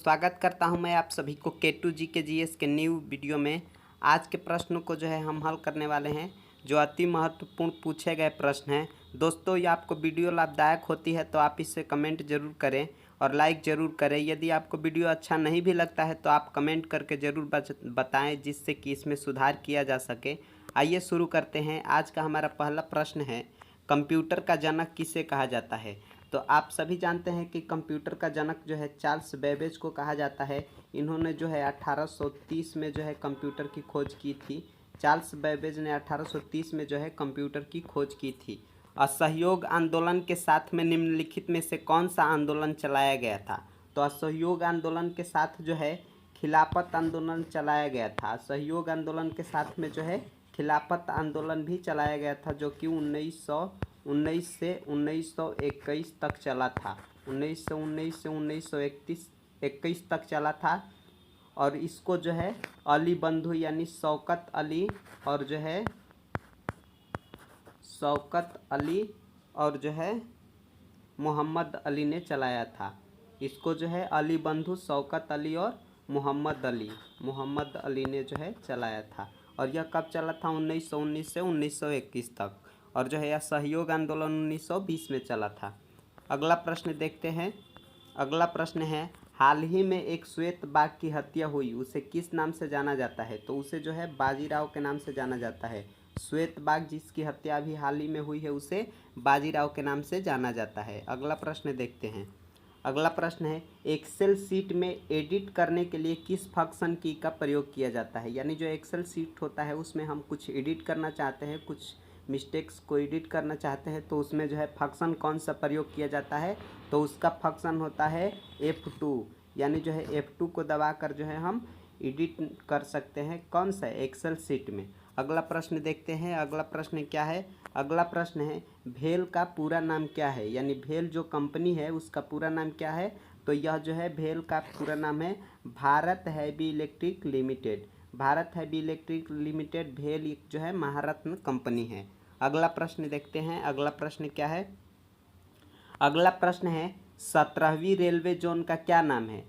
स्वागत करता हूं मैं आप सभी को K2 के जीएस के न्यू वीडियो में। आज के प्रश्न को जो है हम हल करने वाले हैं, जो अति महत्वपूर्ण पूछे गए प्रश्न हैं। दोस्तों, ये आपको वीडियो लाभदायक होती है तो आप इसे कमेंट जरूर करें और लाइक ज़रूर करें। यदि आपको वीडियो अच्छा नहीं भी लगता है तो आप कमेंट करके ज़रूर बताएं, जिससे कि इसमें सुधार किया जा सके। आइए शुरू करते हैं। आज का हमारा पहला प्रश्न है, कंप्यूटर का जनक किसे कहा जाता है। तो आप सभी जानते हैं कि कंप्यूटर का जनक जो है चार्ल्स बेबेज को कहा जाता है। इन्होंने जो है 1830 में जो है कंप्यूटर की खोज की थी। चार्ल्स बेबेज ने 1830 में जो है कंप्यूटर की खोज की थी। असहयोग आंदोलन के साथ में निम्नलिखित में से कौन सा आंदोलन चलाया गया था। तो असहयोग आंदोलन के साथ जो है खिलाफत आंदोलन चलाया गया था। असहयोग आंदोलन के साथ में जो है खिलाफत आंदोलन भी चलाया गया था, जो कि 1919 से 1921 तक चला था। 1919 से 1921 तक चला था। और इसको जो है अली बंधु यानी शौकत अली और जो है मोहम्मद अली ने चलाया था। इसको जो है अली बंधु, शौकत अली और मोहम्मद अली ने जो है चलाया था। और यह कब चला था? 1919 से 1921 तक। और जो है यह सहयोग आंदोलन 1920 में चला था। अगला प्रश्न देखते हैं। अगला प्रश्न है, हाल ही में एक श्वेत बाघ की हत्या हुई, उसे किस नाम से जाना जाता है। तो उसे जो है बाजीराव के नाम से जाना जाता है। श्वेत बाघ जिसकी हत्या अभी हाल ही में हुई है, उसे बाजीराव के नाम से जाना जाता है। अगला प्रश्न देखते हैं। अगला प्रश्न है, एक्सेल सीट में एडिट करने के लिए किस फंक्शन की का प्रयोग किया जाता है। यानी जो एक्सेल सीट होता है उसमें हम कुछ एडिट करना चाहते हैं, कुछ मिस्टेक्स को एडिट करना चाहते हैं, तो उसमें जो है फंक्शन कौन सा प्रयोग किया जाता है। तो उसका फंक्शन होता है F2। यानी जो है F2 को दबाकर जो है हम एडिट कर सकते हैं, कौन सा, एक्सेल सीट में। अगला प्रश्न देखते हैं। अगला प्रश्न क्या है? अगला प्रश्न है, भेल का पूरा नाम क्या है। यानी भेल जो कंपनी है उसका पूरा नाम क्या है। तो यह जो है भेल का पूरा नाम है Bharat heavy electric limited. Bharat heavy electric limited भेल जो है महारत्न कंपनी है। अगला प्रश्न देखते हैं। अगला प्रश्न क्या है? अगला प्रश्न है, 17वीं रेलवे जोन का क्या नाम है।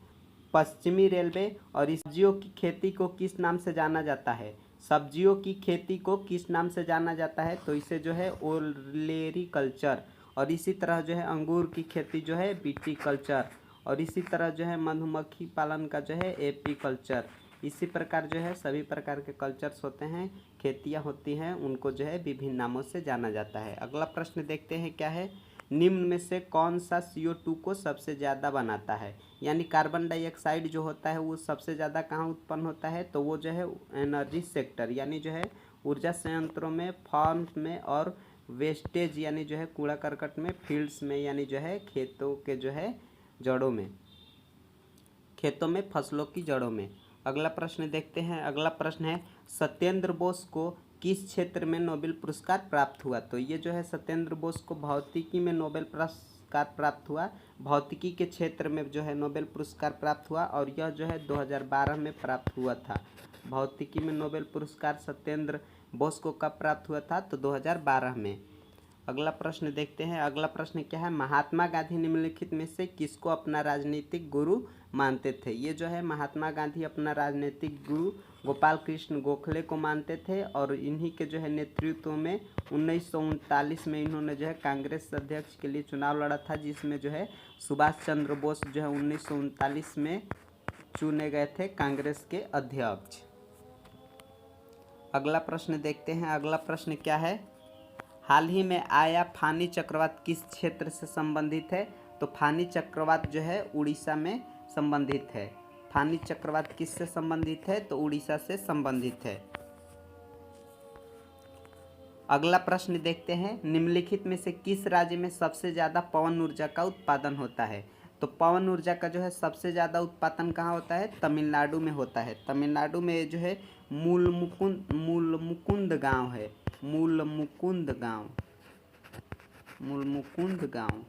पश्चिमी रेलवे। और इस सब्जियों की खेती को किस नाम से जाना जाता है। सब्जियों की खेती को किस नाम से जाना जाता है। तो इसे जो है ओलेरीकल्चर। और इसी तरह जो है अंगूर की खेती जो है विटीकल्चर। और इसी तरह जो है मधुमक्खी पालन का जो है एपीकल्चर। इसी प्रकार जो है सभी प्रकार के कल्चर्स होते हैं, खेतियाँ होती हैं, उनको जो है विभिन्न नामों से जाना जाता है। अगला प्रश्न देखते हैं क्या है। निम्न में से कौन सा CO2 को सबसे ज़्यादा बनाता है। यानी कार्बन डाइऑक्साइड जो होता है वो सबसे ज़्यादा कहाँ उत्पन्न होता है। तो वो जो है एनर्जी सेक्टर, यानी जो है ऊर्जा संयंत्रों में, फार्म्स में और वेस्टेज यानी जो है कूड़ा करकट में, फील्ड्स में, यानी जो है खेतों के जो है जड़ों में, खेतों में फसलों की जड़ों में। अगला प्रश्न देखते हैं। अगला प्रश्न है, सत्येंद्र बोस को किस क्षेत्र में नोबेल पुरस्कार प्राप्त हुआ। तो ये जो है सत्येंद्र बोस को भौतिकी में नोबेल पुरस्कार प्राप्त हुआ। भौतिकी के क्षेत्र में जो है नोबेल पुरस्कार प्राप्त हुआ और यह जो है 2012 में प्राप्त हुआ था। भौतिकी में नोबेल पुरस्कार सत्येंद्र बोस को कब प्राप्त हुआ था। तो 2012 में। अगला प्रश्न देखते हैं। अगला प्रश्न क्या है, महात्मा गांधी निम्नलिखित में से किसको अपना राजनीतिक गुरु मानते थे। ये जो है महात्मा गांधी अपना राजनीतिक गुरु गोपाल कृष्ण गोखले को मानते थे। और इन्हीं के जो है नेतृत्व में 1939 में इन्होंने जो है कांग्रेस अध्यक्ष के लिए चुनाव लड़ा था, जिसमें जो है सुभाष चंद्र बोस जो है 1939 में चुने गए थे कांग्रेस के अध्यक्ष। अगला प्रश्न देखते हैं। अगला प्रश्न क्या है, हाल ही में आया फानी चक्रवात किस क्षेत्र से संबंधित है। तो फानी चक्रवात जो है उड़ीसा में संबंधित है। फानी चक्रवात किससे संबंधित है। तो उड़ीसा से संबंधित है। अगला प्रश्न देखते हैं, निम्नलिखित में से किस राज्य में सबसे ज़्यादा पवन ऊर्जा का उत्पादन होता है। तो पवन ऊर्जा का जो है सबसे ज़्यादा उत्पादन कहाँ होता है। तमिलनाडु में होता है। तमिलनाडु में जो है मूलमुकुंद गांव है। मूलमुकुंद गांव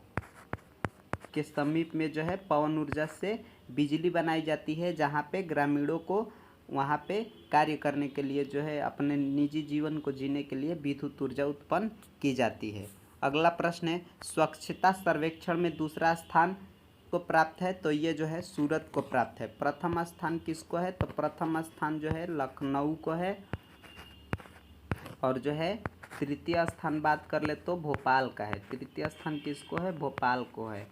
के समीप में जो है पवन ऊर्जा से बिजली बनाई जाती है, जहाँ पे ग्रामीणों को वहाँ पे कार्य करने के लिए जो है अपने निजी जीवन को जीने के लिए विद्युत ऊर्जा उत्पन्न की जाती है। अगला प्रश्न है, स्वच्छता सर्वेक्षण में दूसरा स्थान को प्राप्त है? तो ये जो है सूरत को प्राप्त है। प्रथम स्थान किसको है? तो प्रथम स्थान जो है लखनऊ को है। और जो है तृतीय स्थान बात कर ले तो भोपाल का है। तृतीय स्थान किसको है? भोपाल को है।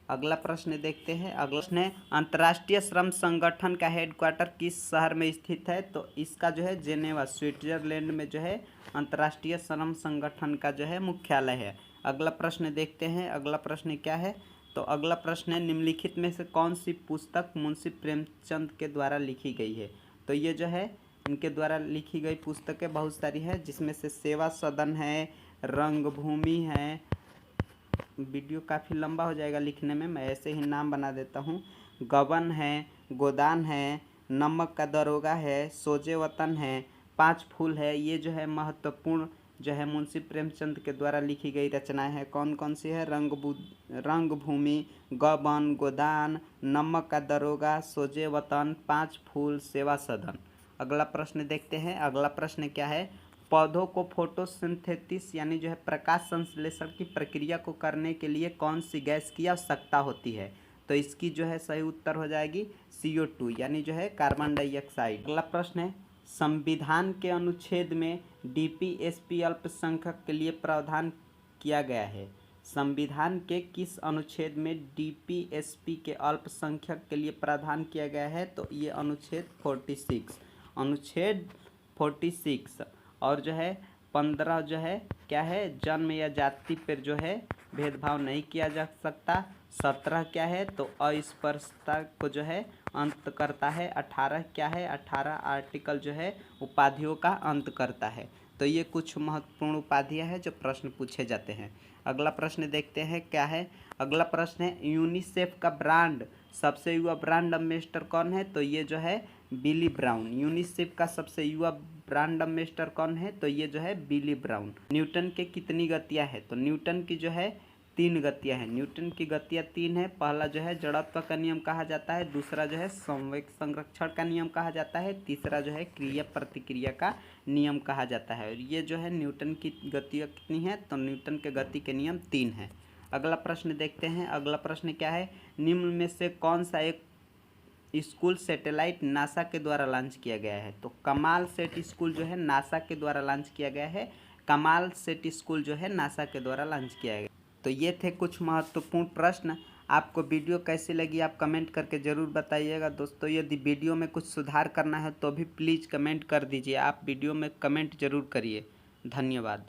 अगला प्रश्न देखते हैं। अगला प्रश्न है, अंतर्राष्ट्रीय श्रम संगठन का हेडक्वार्टर किस शहर में स्थित है? तो इसका जो है जेनेवा, स्विट्जरलैंड में जो है अंतर्राष्ट्रीय श्रम संगठन का जो है मुख्यालय है। अगला प्रश्न देखते हैं। अगला प्रश्न क्या है? तो अगला प्रश्न है, निम्नलिखित में से कौन सी पुस्तक मुंशी प्रेमचंद के द्वारा लिखी गई है? तो ये जो है इनके द्वारा लिखी गई पुस्तकें बहुत सारी है, जिसमें से सेवा सदन है, रंगभूमि है। वीडियो काफ़ी लंबा हो जाएगा लिखने में, मैं ऐसे ही नाम बना देता हूँ। गबन है, गोदान है, नमक का दरोगा है, सोजे वतन है, पाँच फूल है। ये जो है महत्वपूर्ण जो है मुंशी प्रेमचंद के द्वारा लिखी गई रचनाएं हैं। कौन कौन सी है? रंगभूमि, गबन, गोदान, नमक का दरोगा, सोजे वतन, पाँच फूल, सेवा सदन। अगला प्रश्न देखते हैं। अगला प्रश्न क्या है? पौधों को फोटोसिंथेसिस यानी जो है प्रकाश संश्लेषण की प्रक्रिया को करने के लिए कौन सी गैस की आवश्यकता होती है? तो इसकी जो है सही उत्तर हो जाएगी CO2 यानी जो है कार्बन डाइऑक्साइड। अगला प्रश्न है, संविधान के अनुच्छेद में DPSP अल्पसंख्यक के लिए प्रावधान किया गया है? संविधान के किस अनुच्छेद में DPSP के अल्पसंख्यक के लिए प्रावधान किया गया है? तो ये अनुच्छेद 46, अनुच्छेद 46। और जो है 15 जो है क्या है? जन्म या जाति पर जो है भेदभाव नहीं किया जा सकता। 17 क्या है? तो अस्पृश्यता को जो है अंत करता है। 18 क्या है? 18 आर्टिकल जो है उपाधियों का अंत करता है। तो ये कुछ महत्वपूर्ण उपाधियां हैं जो प्रश्न पूछे जाते हैं। अगला प्रश्न देखते हैं क्या है? अगला प्रश्न है, यूनिसेफ का ब्रांड सबसे युवा ब्रांड एम्बेसडर कौन है? तो ये जो है बिली ब्राउन। यूनिसेफ का सबसे युवा ब्रांड एम्बेसडर कौन है? तो ये जो है बिली ब्राउन। न्यूटन के कितनी गतियां हैं? तो न्यूटन की जो है 3 गतियां हैं। न्यूटन की गतियां 3 है। पहला जो है जड़त्व का नियम कहा जाता है, दूसरा जो है संवेग संरक्षण का नियम कहा जाता है, तीसरा जो है क्रिया प्रतिक्रिया का नियम कहा जाता है। और ये जो है न्यूटन की गतियां कितनी है? तो न्यूटन के गति के नियम 3 है। अगला प्रश्न देखते हैं। अगला प्रश्न क्या है? निम्न में से कौन सा एक स्कूल सैटेलाइट नासा के द्वारा लॉन्च किया गया है? तो कमाल सेट स्कूल जो है नासा के द्वारा लॉन्च किया गया है। कमाल सेट स्कूल जो है नासा के द्वारा लॉन्च किया गया। तो ये थे कुछ महत्वपूर्ण प्रश्न। आपको वीडियो कैसी लगी आप कमेंट करके ज़रूर बताइएगा। दोस्तों यदि वीडियो में कुछ सुधार करना है तो भी प्लीज़ कमेंट कर दीजिए। आप वीडियो में कमेंट ज़रूर करिए। धन्यवाद।